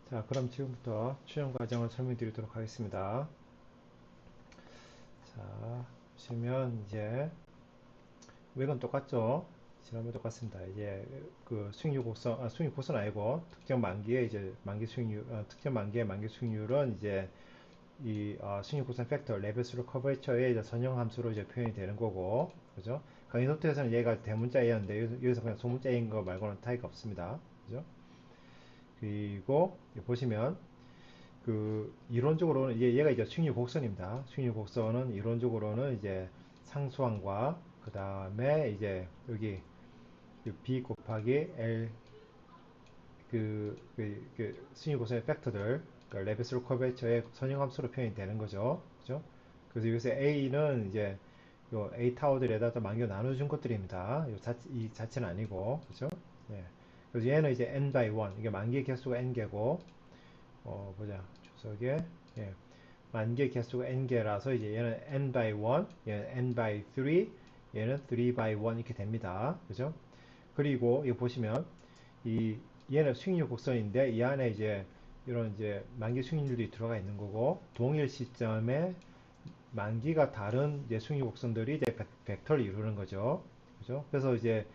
자, 그럼 지금부터 추정 과정을 설명드리도록 하겠습니다. 자, 보시면 이제 웹은 똑같죠? 지난번 똑같습니다. 이제 그 수익률 곡선, 수익률 곡선 아니고 특정 만기의 이제 만기 수익률, 특정 만기의 만기 수익률은 이제 이 수익률 곡선 팩터 레벨수로 커버레이처의 이제 선형 함수로 이제 표현이 되는 거고, 그죠? 강의 노트에서는 얘가 대문자 A였는데 여기서 그냥 소문자 A인 거 말고는 타이가 없습니다. 그죠? 그리고 보시면 그 이론적으로는 얘가 이제 수익률 곡선입니다. 수익률 곡선은 이론적으로는 이제 상수항과 그 다음에 이제 여기 B 곱하기 L 수익률 곡선의 팩터들 그러니까 레베스로 커베처의 선형함수로 표현이 되는 거죠. 그죠? 그래서 여기서 A는 이제 요 A 타워들에다 만겨 나눠준 것들입니다. 이 자체는 아니고 그죠? 예. 그래서 얘는 이제 n by 1 이게 만기의 개수가 n개고 보자 주석에 예. 만개 개수가 n개라서 이제 얘는 n by 1, 얘는 n by 3, 얘는 3 by 1 이렇게 됩니다. 그죠? 그리고 이거 보시면 이 얘는 수익률 곡선인데 이 안에 이제 이런 이제 만기 수익률이 들어가 있는 거고 동일 시점에 만기가 다른 이제 수익률 곡선들이 이제 벡터를 이루는 거죠. 그죠? 그래서 이제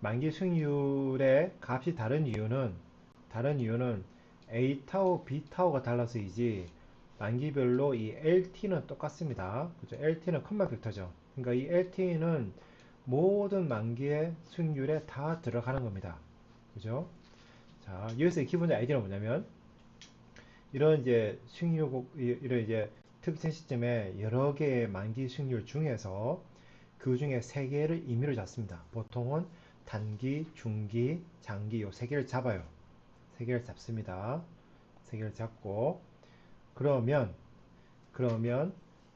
만기 수익률의 값이 다른 이유는 A 타워, B 타워가 달라서이지 만기별로 이 LT는 똑같습니다. 그죠? LT는 컴마 벡터죠. 그러니까 이 LT는 모든 만기의 수익률에 다 들어가는 겁니다. 그죠? 자, 여기서 기본적 아이디어는 뭐냐면 이런 이제 이런 이제 특정 시점에 여러 개의 만기 수익률 중에서 그 중에 세 개를 임의로 잡습니다. 보통은 단기, 중기, 장기 요 세 개를 잡아요. 세 개를 잡습니다. 세 개를 잡고 그러면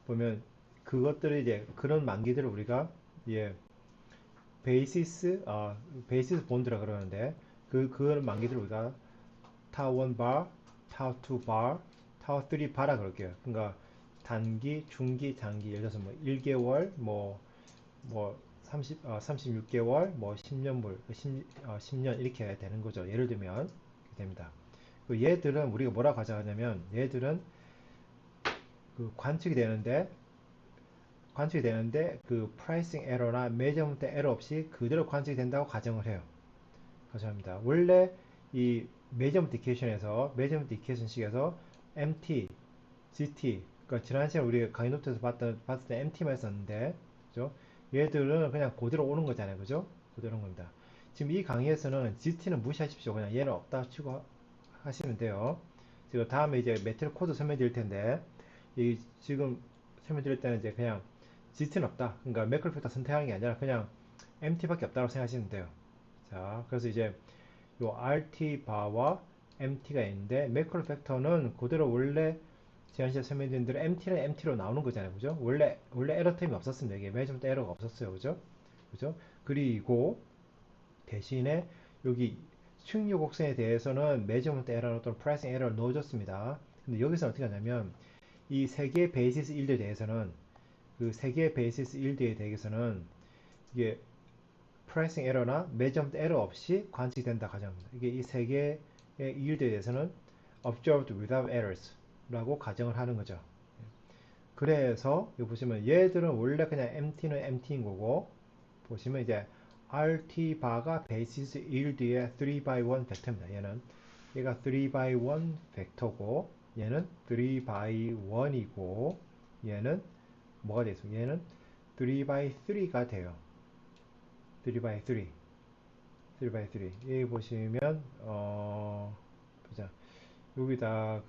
보면 그것들을 이제 그런 만기들을 우리가 예 베이시스 본드라 그러는데 그런 만기들을 우리가 타워 1 bar, 타워 2 bar, 타워 3 바라 그럴게요. 그러니까 단기, 중기, 장기 예를 들어서 뭐 1개월 뭐 36개월, 뭐 10년 10년 이렇게 되는 거죠. 예를 들면 이렇게 됩니다. 얘들은 우리가 뭐라고 가정하냐면 얘들은 그 관측이 되는데 그 프라이싱 에러나 매저먼트 에러 없이 그대로 관측이 된다고 가정을 해요. 가정합니다. 원래 이 매저먼트 디케이션식에서 MT, GT 그러니까 지난 시간 우리 강의 노트에서 봤을 때 MT만 했었는데 그죠? 얘들은 그냥 그대로 오는 거잖아요. 그죠? 그대로 오는 겁니다. 지금 이 강의에서는 GT는 무시하십시오. 그냥 얘는 없다 치고 하시면 돼요. 지금 다음에 이제 메탈 코드 설명드릴 텐데 이 지금 설명드릴 때는 이제 그냥 GT는 없다. 그러니까 매크로 팩터 선택하는 게 아니라 그냥 MT밖에 없다고 생각하시면 돼요. 자, 그래서 이제 요 RT 바와 MT가 있는데 매크로 팩터는 그대로 원래 지난 시간에 설명드린 대로 MT는 MT로 나오는 거잖아요. 그죠? 원래 에러 템이 없었습니다. 이게 매저먼트 에러가 없었어요. 그죠? 그죠? 그리고 대신에 여기 수익률 곡선에 대해서는 매저먼트 에러 또는 프라이싱 에러를 넣어줬습니다. 근데 여기서 어떻게 하냐면 이 세 개의 베이시스 일드에 대해서는 그 세 개의 베이시스 일드에 대해서는 이게 프라이싱 에러나 매저먼트 에러 없이 관측이 된다 가정합니다. 이게 이 세 개의 일드에 대해서는 observed without errors 라고 가정을 하는 거죠. 그래서 여기 보시면 얘들은 원래 그냥 MT는 MT인 거고 보시면 이제 RT 바가 베이시스 일드의 3 by 1 벡터입니다. 얘가 3 by 1 벡터고 얘는 3 by 1이고 얘는 뭐가 되죠? 얘는 3 by 3가 돼요. 3 by 3. 3 by 3. 여기 보시면 보자. 여기다가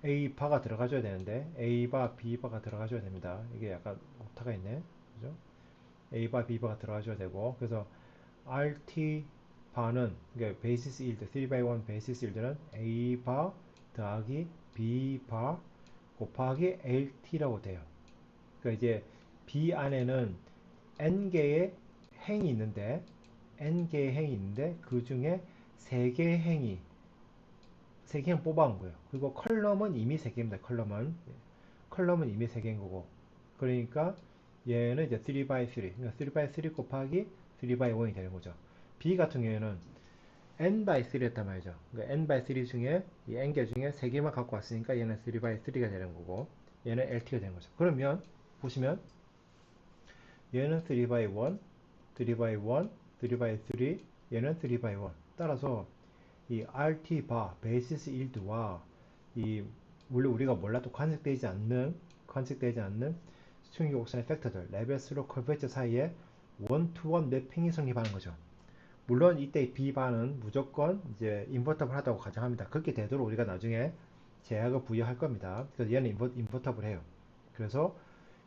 A 바가 들어가줘야 되는데 A 바, B 바가 들어가줘야 됩니다. 이게 약간 오타가 있네. 그죠? A 바, B 바가 들어가줘야 되고 그래서 RT 바는 그러니까 베이시스 일드 3 by 1 베이시스 일드는 A 바 더하기 B 바 곱하기 LT라고 돼요. 그러니까 이제 B 안에는 n개의 행이 있는데 그 중에 3개의 행이 3개는 뽑아온 거예요. 그리고 컬럼은 이미 3개입니다. 컬럼은 이미 3개인 거고 그러니까 얘는 이제 3 by 3 그러니까 3 by 3 곱하기 3 by 1이 되는 거죠. B 같은 경우에는 n by 3였단 말이죠. 그러니까 n by 3 중에 이 n개 중에 3개만 갖고 왔으니까 얘는 3 by 3가 되는 거고 얘는 LT가 되는 거죠. 그러면 보시면 얘는 3 by 1, 3 by 1, 3 by 3, 얘는 3 by 1. 따라서 이 RT 바 베이시스 일드와 이 원래 우리가 몰라도 관측되지 않는 수축력 곡선의 팩터들 레벨 스로 커브웨이트 사이에 원투원 매핑이 성립하는 거죠. 물론 이때 B바는 무조건 이제 인버터블 하다고 가정합니다. 그렇게 되도록 우리가 나중에 제약을 부여할 겁니다. 그래서 얘는 인버터블 해요. 그래서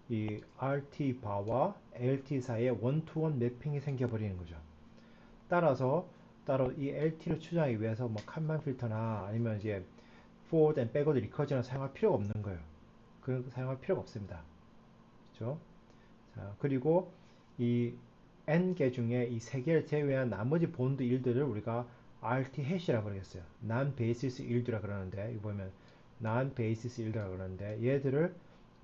이 RT 바와 LT 사이에 원투원 매핑이 생겨버리는 거죠. 따라서 따로 이 LT를 추정하기 위해서 뭐 칸만 필터나 아니면 이제 forward and backward recursion을 사용할 필요가 없는 거예요. 그런 거 사용할 필요가 없습니다. 그렇죠? 자, 그리고 이 n개 중에 이 세 개를 제외한 나머지 본드 일들을 우리가 RT 해시라고 그러겠어요. non basis 일드라 그러는데 이거 보면 non basis 일드라 그러는데 얘들을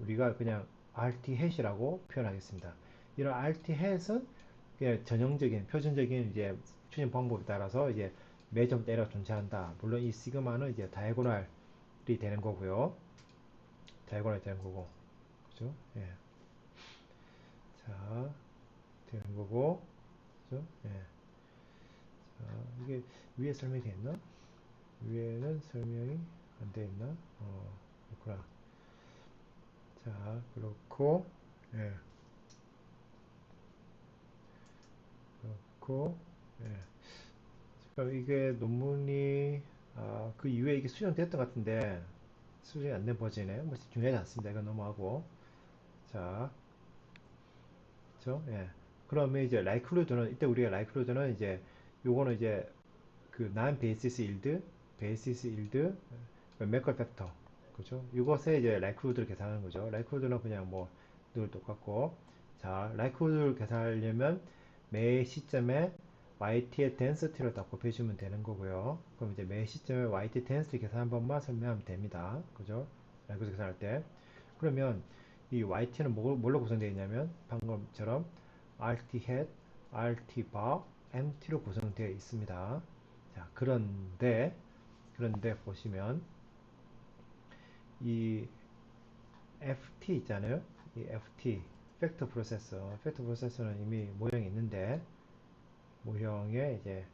우리가 그냥 RT 해시라고 표현하겠습니다. 이런 RT 해는 전형적인 표준적인 이제 추진 방법에 따라서 이제 매점 때려 존재한다. 물론 이 시그마는 이제 다이고널이 되는 거고요. 다이고널이 되는 거고, 그죠? 예. 자, 되는 거고, 그죠? 예. 자, 이게 위에 설명이 돼 있나? 위에는 설명이 안 돼 있나? 그렇구나. 자, 그렇고, 예, 그렇고, 예. 그럼 이게 논문이 그 이후에 이게 수정됐던 것 같은데 수정이 안 된 버전이네요. 뭐 중요하지 않습니다. 이건 넘어가고. 자, 그렇죠? 예. 그러면 이제 라이클루드는 이때 우리가 라이클루드는 이제 요거는 이제 그 난 베이시스 일드, 맥컬 팩터, 그죠? 이것에 이제 라이클루드를 계산하는 거죠. 라이클루드는 그냥 뭐 늘 똑같고, 자, 라이클루드를 계산하려면 매 시점에 yt의 density를 다 곱해주면 되는 거고요. 그럼 이제 매 시점에 yt density 계산 한 번만 설명하면 됩니다. 그죠? 라이클루드 계산할 때. 그러면 이 yt는 뭘로 구성되어 있냐면 방금처럼 rt hat, rt bar, mt로 구성되어 있습니다. 자, 그런데 보시면 이 FT 있잖아요. 이 FT 팩터 프로세서는 이미 모형이 있는데 모형에 이제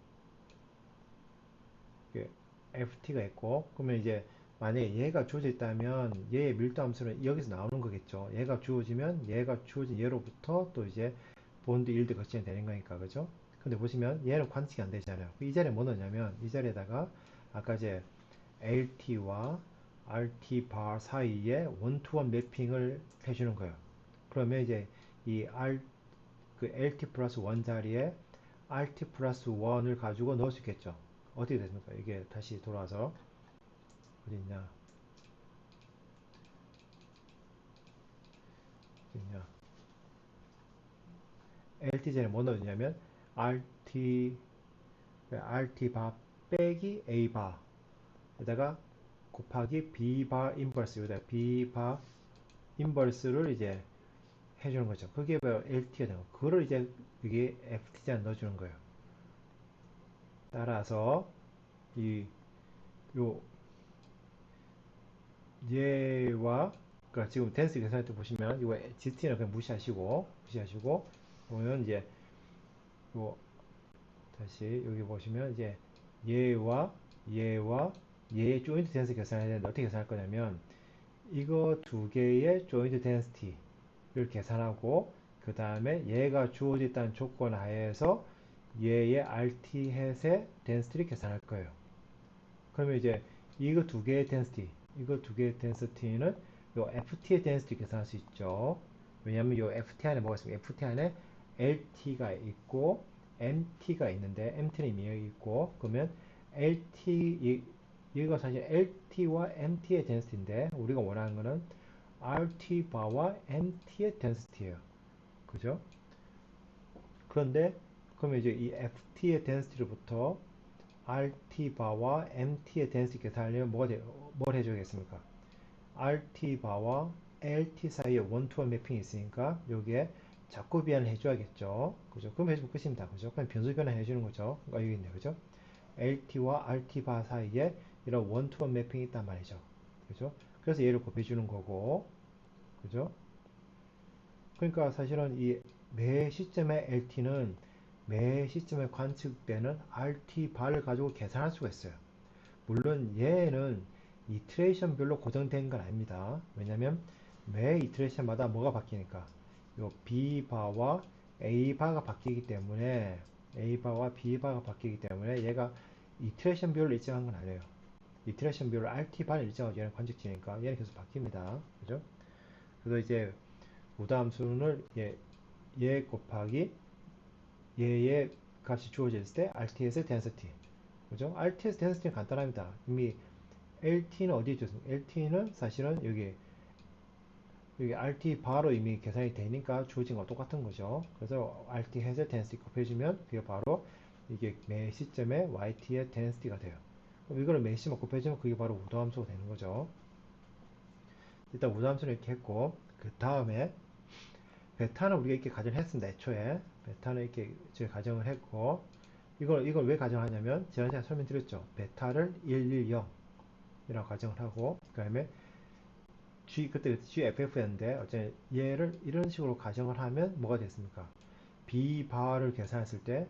FT가 있고 그러면 이제 만약에 얘가 주어져 있다면 얘의 밀도 함수는 여기서 나오는 거겠죠. 얘가 주어지면 얘가 주어진 얘로부터 또 이제 본드 일드 거치면 되는 거니까 그죠? 근데 보시면 얘는 관측이 안 되잖아요. 이 자리에 뭐 넣냐면 이 자리에다가 아까 이제 LT와 RT 바 사이에 원투원 매핑을 해주는 거예요. 그러면 이제 이 그 LT 플러스 1 자리에 RT 플러스 1을 가지고 넣을 수 있겠죠. 어떻게 됩니까? 이게 다시 돌아와서 어디 있냐? 어디 있냐? LT 자리에 뭐 넣느냐면 RT 바 빼기 A 바에다가 곱하기 B 바 인버스 여기다 B 바 인버스를 이제 해주는 거죠. 그게 바로 LT가 되는 거. 그거를 이제 여기 FT자에 넣어주는 거예요. 따라서 이 요 얘와 그러니까 지금 댄스 계산할 때 보시면 이거 GT는 그냥 무시하시고 보면 이제 요 다시 여기 보시면 이제 얘와 얘의 조인트 댄스 계산해야 되는데 어떻게 계산할 거냐면 이거 두 개의 조인트 댄스티를 계산하고 그 다음에 얘가 주어졌다는 조건 하에서 얘의 RT 햇의 덴시티를 계산할 거예요. 그러면 이제 이거 두 개의 덴시티는 요 FT의 덴시티 계산할 수 있죠. 왜냐하면 요 FT 안에 뭐가 있습니까? FT 안에 LT가 있고 MT가 있는데 MT는 이미 여기 있고 그러면 이거 사실 LT와 MT의 덴시티인데 우리가 원하는 거는 RT 바와 MT의 덴시티예요. 그죠? 그런데 그러면 이제 이 FT의 덴시티로부터 RT 바와 MT의 덴시티 계산하려면 뭘 해줘야겠습니까? RT 바와 LT 사이에 원투원 매핑이 있으니까 여기에 자꾸 변환을 해줘야겠죠. 그죠? 그럼 해주면 끝입니다. 그죠? 그냥 변수 변환 해주는 거죠. 여기 있네. 그죠? LT와 RT 바 사이에 이런 원투원 매핑이 있단 말이죠. 그죠? 그래서 얘를 곱해주는 거고, 그죠? 그러니까 사실은 이 매 시점의 LT는 매 시점에 관측되는 RT 바를 가지고 계산할 수가 있어요. 물론 얘는 이트레이션별로 고정된 건 아닙니다. 왜냐면 매 이트레이션마다 뭐가 바뀌니까 요 B 바와 A 바가 바뀌기 때문에 A 바와 B 바가 바뀌기 때문에 얘가 이트레이션별로 일정한 건 아니에요. 이트레이션별로 RT 바를 일정하고 얘는 관측지니까 얘는 계속 바뀝니다. 그죠? 그래서 이제 무다함수를 얘 곱하기 얘의 값이 주어질 때 RTS density, 그죠? RTS density는 간단합니다. 이미 LT는 어디에 있습니까? LT는 사실은 여기 RT 바로 이미 계산이 되니까 주어진 거 똑같은 거죠. 그래서 RT 해서 density 곱해주면 그게 바로 이게 매 시점에 YT의 density가 돼요. 그럼 이거를 매 시점 곱해주면 그게 바로 우도함수가 되는 거죠. 일단 우도함수는 이렇게 했고, 그 다음에 베타는 우리가 이렇게 가정했습니다. 애초에 베타는 이렇게 저희 가정을 했고, 이걸 왜 가정하냐면 제가 설명드렸죠. 베타를 110이라고 가정을 하고, 그 다음에 그때 GFF였는데 어째 얘를 이런 식으로 가정을 하면 뭐가 됐습니까? B바를 계산했을 때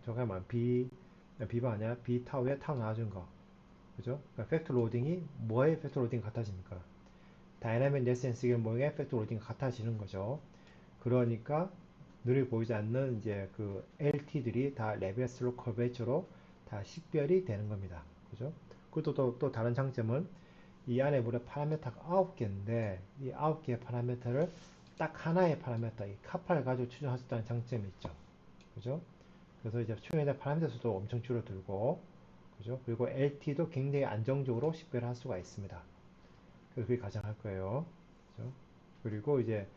저거 뭐 B바 아니야? B 타우에 타우 나와준 거, 그죠? 그러니까 팩터 로딩이 뭐의 팩터 로딩 같아집니까? 다이나믹 레센스의 모양의 팩터 로딩 같아지는 거죠. 그러니까 눈에 보이지 않는 이제 그 LT들이 다 레벨스로 커베이처로 다 식별이 되는 겁니다. 그죠? 그리고 또 다른 장점은 이 안에 무려 파라미터가 9개인데 이 9개의 파라미터를 딱 하나의 파라미터, 이 카파를 가지고 추정할 수 있다는 장점이 있죠. 그죠? 그래서 이제 추정해야 파라미터 수도 엄청 줄어들고, 그죠? 그리고 LT도 굉장히 안정적으로 식별할 수가 있습니다. 그래서 그게 가장 거예요. 그죠? 그리고 이제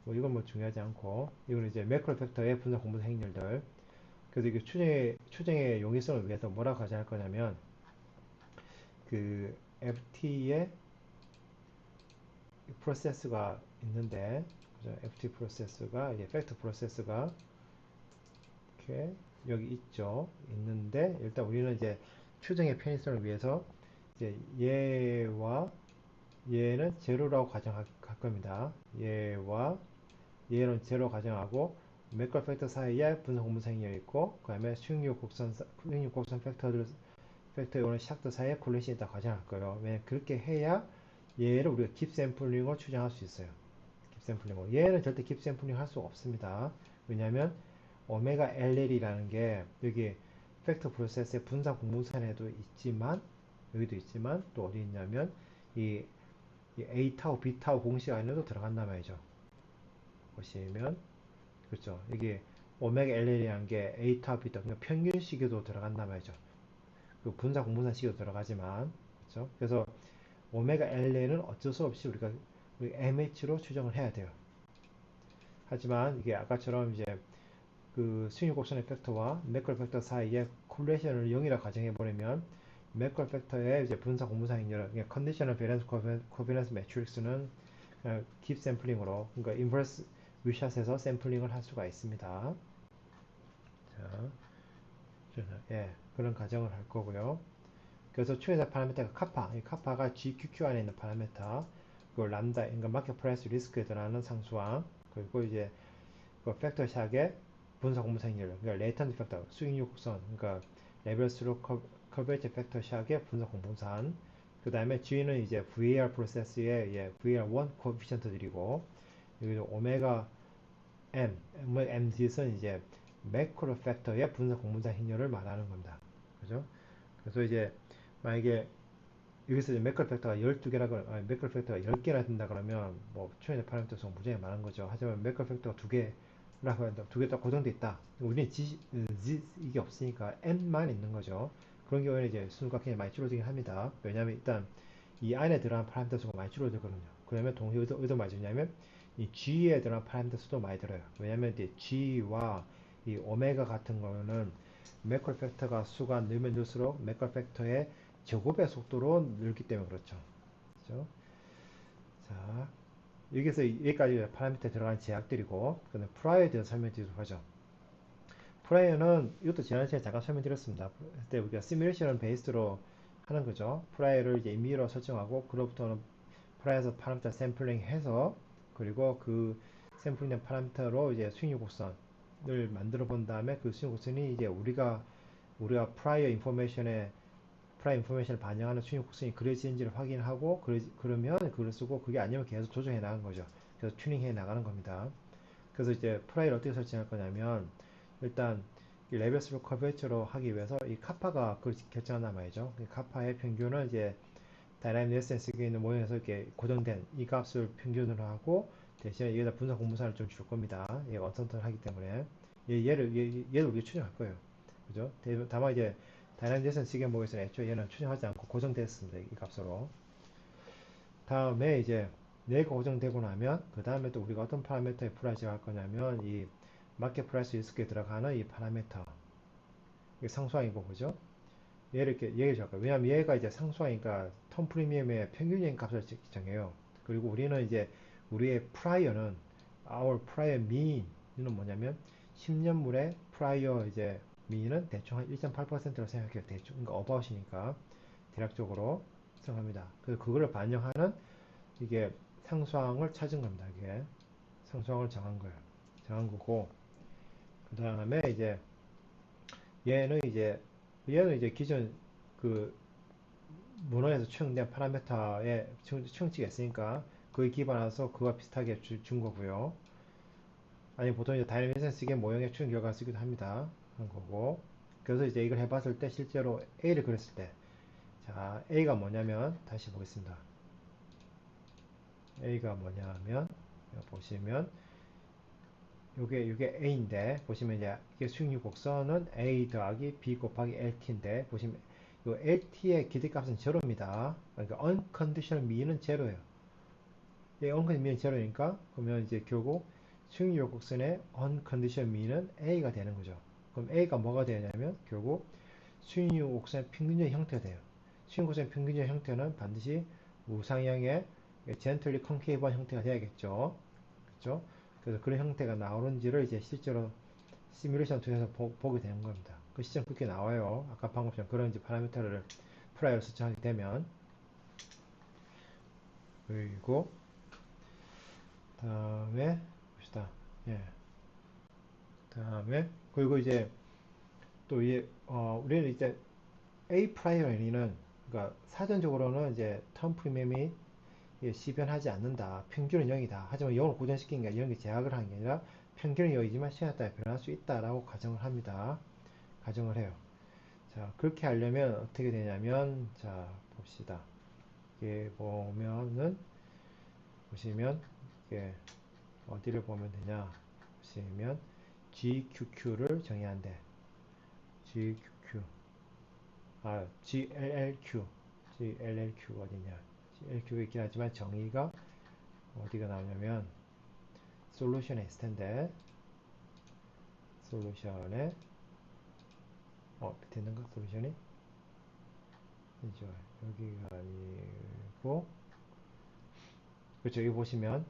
뭐 이건 뭐 중요하지 않고, 이거는 이제 매크로 팩터의 분석 공부 행렬들. 그래서 이게 추정의 용이성을 위해서 뭐라고 가정할 거냐면, 그 FT의 프로세스가 있는데, 그죠? FT 프로세스가 이게 팩터 프로세스가 이렇게 여기 있죠. 있는데 일단 우리는 이제 추정의 편의성을 위해서 이제 얘와 얘는 제로라고 가정할 겁니다. 얘와 얘는 제로 가정하고 매크로 팩터 사이에 분석 공분 생겨 있고, 그 다음에 수익률 곡선 팩터에 오는 샥터 사이에 콜레이션이 있다 가정할 거예요. 왜냐면 그렇게 해야 얘를 우리가 깁 샘플링으로 추정할 수 있어요. 깁 샘플링으로. 얘는 절대 깁 샘플링 할 수가 없습니다. 왜냐면 오메가 LL이라는 게 여기 팩터 프로세스의 분사 공분선에도 있지만 여기도 있지만 또 어디 있냐면 이, 이 A 타우 B 타우 공식 안에도 들어간단 말이죠. 보시면 그렇죠. 이게 오메가 LL이라는 게 A 타우 B 타우 그러니까 평균 시계도 들어간단 말이죠. 그 분사 공분선 시계도 들어가지만 그렇죠. 그래서 오메가 LL은 어쩔 수 없이 우리가 MH로 추정을 해야 돼요. 하지만 이게 아까처럼 이제 그 수익률 곡선의 팩터와 매크로 팩터 사이에 콜레이션을 0이라 가정해버리면 매크로 팩터의 이제 분사 공분사 행렬, 그러니까 컨디셔널 베런스 코비넌스 매트릭스는 딥 샘플링으로, 그러니까 인버스 위샷에서 샘플링을 할 수가 있습니다. 자, 예, 그런 가정을 할 거고요. 그래서 추에서 파라미터가 카파, 이 카파가 GQQ 안에 있는 파라미터, 그 람다, 그러니까 마켓 프라이스 리스크에 들어가는 상수항, 그리고 이제 그 팩터 샥의 분사 공분사 행렬, 그러니까 레이턴트 팩터, 수익률 곡선, 그러니까 레벨스로 커베이지 팩터 샥의 분사 공분산, 그 다음에 G는 이제 VAR 프로세스의 VAR1 코피션트들이고, 여기서 오메가 M, MZ는 이제 매크로 팩터의 분사 공분사 행렬을 말하는 겁니다. 그죠? 그래서 이제 만약에 여기서 이제 매크로 팩터가 12개라 매크로 팩터가 10개나 된다 그러면 뭐 추천의 파라미터 수가 무지하게 많은 거죠. 하지만 매크로 팩터가 2개라고 한다. 2개 딱 고정돼 있다. 우리는 이게 없으니까 n만 있는 거죠. 그런 경우에는 이제 수가 굉장히 많이 줄어들긴 합니다. 왜냐하면 일단 이 안에 들어간 파라미터 수가 많이 줄어들거든요. 그러면 동시에 의도 많이 주냐면 이 G에 들어간 파라미터 수도 많이 들어요. 왜냐하면 이제 G와 이 오메가 같은 거는 매크로 팩터가 수가 늘면 늘수록 매크로 팩터의 제곱의 속도로 늘기 때문에 그렇죠. 그렇죠? 자, 여기서 여기까지 파라미터에 들어간 제약들이고, 그다음에 프라이에 대해서 설명드리도록 하죠. 프라이어는 이것도 지난 시간에 잠깐 설명드렸습니다. 그때 우리가 시뮬레이션 베이스로 하는 거죠. 프라이어를 이제 임의로 설정하고 그로부터는 프라이어에서 파라미터 샘플링 해서 그리고 그 샘플링된 파라미터로 이제 수익률 곡선을 만들어 본 다음에 그 수익률 곡선이 이제 우리가 프라이어 인포메이션을 반영하는 수익률 곡선이 그려지는지를 확인하고 그러면 그걸 쓰고 그게 아니면 계속 조정해 나가는 거죠. 그래서 튜닝해 나가는 겁니다. 그래서 이제 프라이를 어떻게 설정할 거냐면 일단 이 레벨 스루 커버처로 하기 위해서 이 카파가 그걸 결정한단 말이죠. 이 카파의 평균을 이제 다이나믹 레센스에 있는 모형에서 이렇게 고정된 이 값을 평균으로 하고 대신에 여기다 분산 공분산을 좀 줄 겁니다. 얘가 언선턴 하기 때문에 얘를 우리가 추정할 거예요. 그죠? 다만 이제 다이나믹 레센스 모형에서는 애초에 얘는 추정하지 않고 고정됐습니다. 이 값으로. 다음에 이제 얘가 고정되고 나면 그 다음에 또 우리가 어떤 파라미터에 프라이즈가 할 거냐면 이 마켓 프라이스 리스크에 들어가는 이 파라미터 이게 상수항이고 그죠? 얘를 이렇게 얘기해 줄 거예요. 왜냐면 얘가 이제 상수항이니까 턴 프리미엄의 평균적인 값을 정해요. 그리고 우리는 이제 우리의 프라이어는 our prior mean은 뭐냐면 10년물의 프라이어 이제 mean은 대충 한 1.8%로 생각해요. 대충 그러니까 about이니까 대략적으로 생각합니다. 그래서 그거를 반영하는 이게 상수항을 찾은 겁니다. 이게 상수항을 정한 거예요. 정한 거고 그 다음에 이제 얘는 이제 기존 그 문헌에서 추정된 파라미터의 추정치가 있으니까 그에 기반해서 그와 비슷하게 준 거고요. 아니 보통 이제 다이내믹 센스의 모형의 추정 결과를 쓰기도 합니다. 한 거고. 그래서 이제 이걸 해봤을 때 실제로 A를 그렸을 때, 자 A가 뭐냐면 다시 보겠습니다. A가 뭐냐면 보시면 요게 A인데 보시면 이제 이게 수익률 곡선은 A 더하기 B 곱하기 LT인데 보시면 요 LT의 기대값은 제로입니다. 그러니까 unconditional mean은 제로예요. 이 unconditional mean이 제로니까 그러면 이제 결국 수익률 곡선의 unconditional mean은 A가 되는 거죠. 그럼 A가 뭐가 되냐면 결국 수익률 곡선의 평균적 형태가 돼요. 수익률 곡선의 평균적 형태는 반드시 우상향의 gently concave한 형태가 돼야겠죠. 그렇죠? 그래서 그런 형태가 나오는지를 이제 실제로 시뮬레이션 통해서 보게 되는 겁니다. 그 시점 그렇게 나와요. 아까 방금처럼 그런 이제 파라미터를 프라이어로 설정하게 되면 그리고 다음에 봅시다. 예. 다음에 그리고 이제 또 우리는 이제 A 프라이어리는 그러니까 사전적으로는 이제 턴 프리미엄이 시변하지 않는다. 평균은 0이다. 하지만 0을 고정시킨 게 0이 제약을 한 게 아니라 평균은 0이지만 시간에 따라 변할 수 있다라고 가정을 합니다. 가정을 해요. 자, 그렇게 하려면 어떻게 되냐면, 자, 봅시다. 이게 보시면, 이게 어디를 보면 되냐. 보시면, GQQ를 정해야 한대. GQQ. GLLQ. GLLQ 어디냐. GLQ가 있긴 하지만 정의가 어디가 나오냐면, 솔루션에 있을 텐데, 솔루션에, 밑에 있는 거, 솔루션이? 이죠. 여기가 아니고, 그렇죠. 여기 보시면,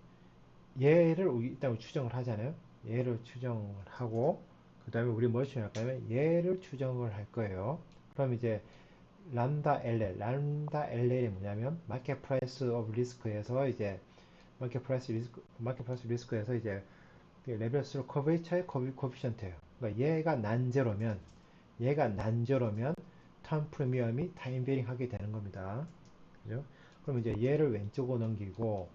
얘를 일단 추정을 하잖아요. 얘를 추정을 하고 그 다음에 우리 뭘 추정할 거냐면 얘를 추정을 할 거예요. 그럼 이제 람다 LL이 뭐냐면 마켓 프라이스 오브 리스크에서 이제 마켓 프라이스 리스크에서 이제 레벨 스루 커버리처의 코피션트예요. 그러니까 얘가 난제로면 턴 프리미엄이 타임 베링 하게 되는 겁니다. 그죠? 그럼 이제 얘를 왼쪽으로 넘기고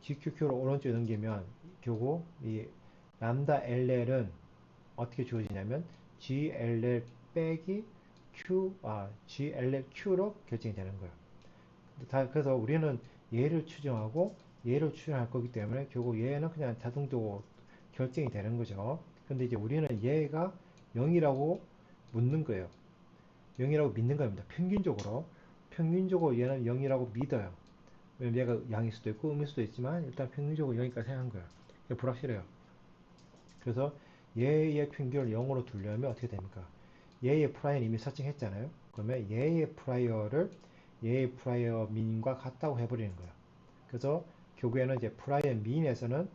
GQQ를 오른쪽에 넘기면 결국 이 람다 LL은 어떻게 주어지냐면 GLL 빼기 GLLQ로 결정이 되는 거예요. 그래서 우리는 얘를 추정하고 얘를 추정할 거기 때문에 결국 얘는 그냥 자동적으로 결정이 되는 거죠. 근데 이제 우리는 얘가 0이라고 묻는 거예요. 0이라고 믿는 겁니다. 평균적으로 얘는 0이라고 믿어요. 왜냐면 얘가 양일 수도 있고 음일 수도 있지만 일단 평균적으로 여기까지 생각한 거야. 이게 불확실해요. 그래서 얘의 평균을 0으로 두려면 어떻게 됩니까? 얘의 프라이어는 이미 설정했잖아요. 그러면 얘의 프라이어 민과 같다고 해버리는 거예요. 그래서 결국에는 이제 프라이어 민에서는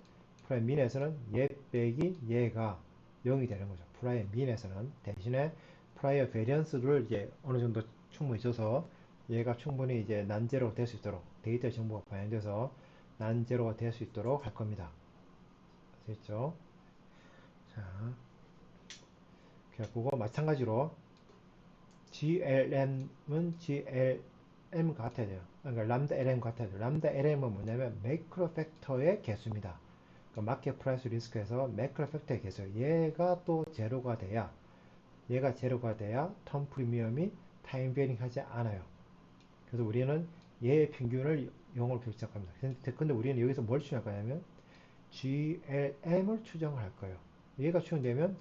얘 빼기 얘가 0이 되는 거죠. prior mean에서는 대신에 prior variance를 이제 어느 정도 충분히 줘서 얘가 충분히 이제 난제로가 될 수 있도록 데이터 정보가 반영돼서 난제로가 될 수 있도록 할 겁니다. 아시겠죠? 자, 그거 마찬가지로 GLM은 GLM 같아야 돼요. 그러니까 람다 LM 같아야 돼요. 람다 LM은 뭐냐면 매크로 팩터의 개수입니다. 그러니까 마켓 프라이스 리스크에서 매크로 팩터의 개수. 얘가 또 제로가 돼야 턴 프리미엄이 타임 베링 하지 않아요. 그래서 우리는 얘의 평균을 0으로 시작합니다. 근데 우리는 여기서 뭘 추정할 거냐면 GLM을 추정할 거예요. 얘가 추정되면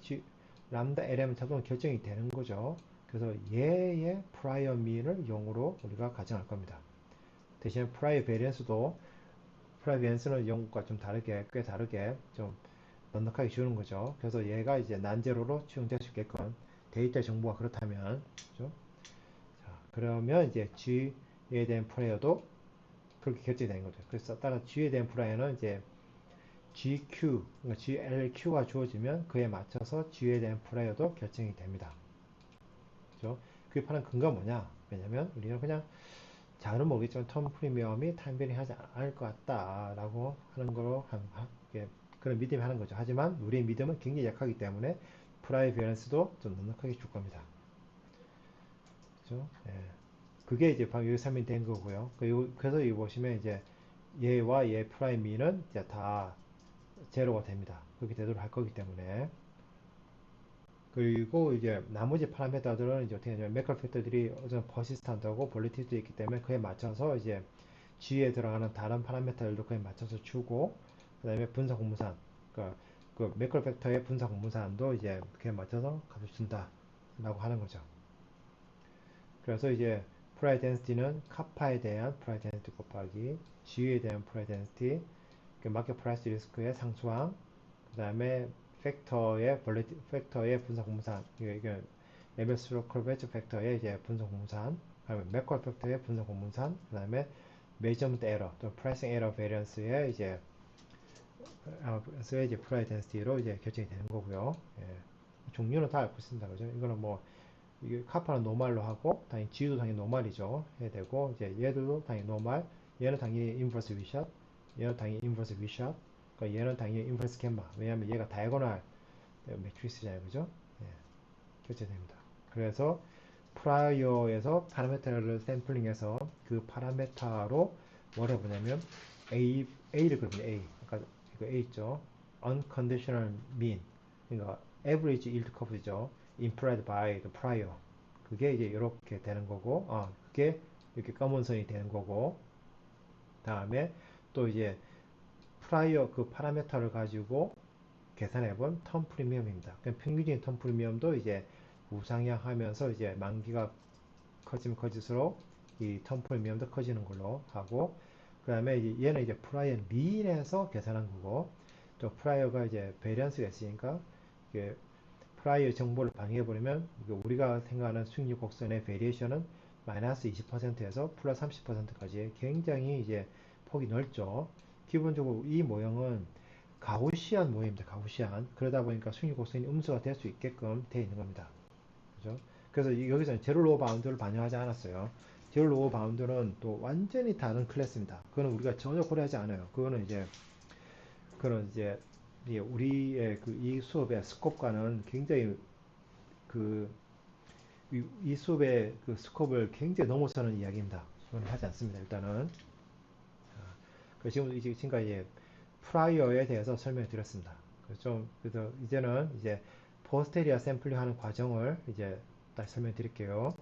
람다 LM은 자동 결정이 되는 거죠. 그래서 얘의 prior mean을 0으로 우리가 가정할 겁니다. 대신에 prior variance도 prior variance는 0과 좀 다르게 꽤 다르게 좀 넉넉하게 주는 거죠. 그래서 얘가 이제 난제로로 추정될 수 있게끔 데이터 정보가 그렇다면 그죠? 자, 그러면 이제 G에 대한 prior도 그렇게 결정이 되는 거죠. 그래서 따라 G에 대한 prior는 이제 GQ, 그러니까 GLQ가 주어지면 그에 맞춰서 G에 대한 prior도 결정이 됩니다. 그죠? 그게 파는 근거가 뭐냐? 왜냐면 우리는 그냥 잘은 모르겠지만 턴 프리미엄이 타임베링 하지 않을 것 같다라고 하는 거로 그런 믿음이 하는 거죠. 하지만 우리의 믿음은 굉장히 약하기 때문에 프라이 베런스도 좀 넉넉하게 줄 겁니다. 그죠? 예. 그게 이제 방금 여기 설명된 거고요. 그래서 여기 보시면 이제 얘와 얘 프라임 미는 이제 다 제로가 됩니다. 그렇게 되도록 할 거기 때문에. 그리고 이제 나머지 파라미터들은 이제 어떻게 하냐면 매크로 팩터들이 어떤 퍼시스탄트하고 볼리티도 있기 때문에 그에 맞춰서 이제 G에 들어가는 다른 파라미터들도 그에 맞춰서 주고 그 다음에 분산 공무산 그 매크로 팩터의 분산 공무산도 이제 그에 맞춰서 값을 준다 라고 하는 거죠. 그래서 이제 프라이 덴시티는 카파에 대한 프라이 덴시티 곱하기 G에 대한 프라이 덴시티 그 마켓 프라이스 리스크의 상수항 그 다음에 팩터의 분석 공산, 이게 레벨스로 컬베츠 팩터의 이제 분석 공산, 그다음에 매컬 팩터의 분석 공산, 그다음에 메이저먼트 에러, 또 프라이싱 에러 베리언스의 이제 프라이 덴시티로 이제 결정이 되는 거고요. 예. 종류는 다 알고 있습니다, 그죠? 이거는 뭐 이게 카파는 노말로 하고, 당연히 G도 당연히 노말이죠, 해야 되고, 이제 얘들도 당연히 노말, 얘는 당연히 인버스 위샷, 얘는 당연히 인버스 위샷, 그러니까 얘는 당연히 인버스 캔마. 왜냐하면 얘가 다이고널 매트리스잖아요, 그죠? 예, 결제됩니다. 그래서 프라이어에서 파라메타를 샘플링해서 그 파라메타로 뭘 해보냐면 A를 그리면 A, 아까 이거 A 있죠? Unconditional mean, 그러니까 average yield curve죠. Implied by the prior. 그게 이제 이렇게 되는 거고, 그게 이렇게 검은 선이 되는 거고, 다음에 또 이제 프라이어 그 파라메터를 가지고 계산해본 턴 프리미엄입니다. 그럼 평균적인 턴 프리미엄도 이제 우상향하면서 이제 만기가 커지면 커질수록 이 턴 프리미엄도 커지는 걸로 하고, 그 다음에 얘는 이제 프라이어 미인에서 계산한 거고, 또 프라이어가 이제 베리언스가 있으니까 이게 프라이어 정보를 반영해버리면 우리가 생각하는 수익률 곡선의 베리에이션은 마이너스 20%에서 플러스 30%까지 굉장히 이제 폭이 넓죠. 기본적으로 이 모형은 가우시안 모형입니다. 가우시안. 그러다 보니까 수익률 곡선이 음수가 될 수 있게끔 되어 있는 겁니다. 그죠? 그래서 여기서는 제로 로우 바운드를 반영하지 않았어요. 제로 로우 바운드는 또 완전히 다른 클래스입니다. 그거는 우리가 전혀 고려하지 않아요. 그거는 이제 우리의 이 수업의 스콥과는 굉장히 그 이 수업의 그 스콥을 굉장히 넘어서는 이야기입니다. 그건 하지 않습니다. 일단은 지금까지 프라이어에 대해서 설명을 드렸습니다. 그래서 이제는 이제 포스테리아 샘플링 하는 과정을 이제 다시 설명드릴게요.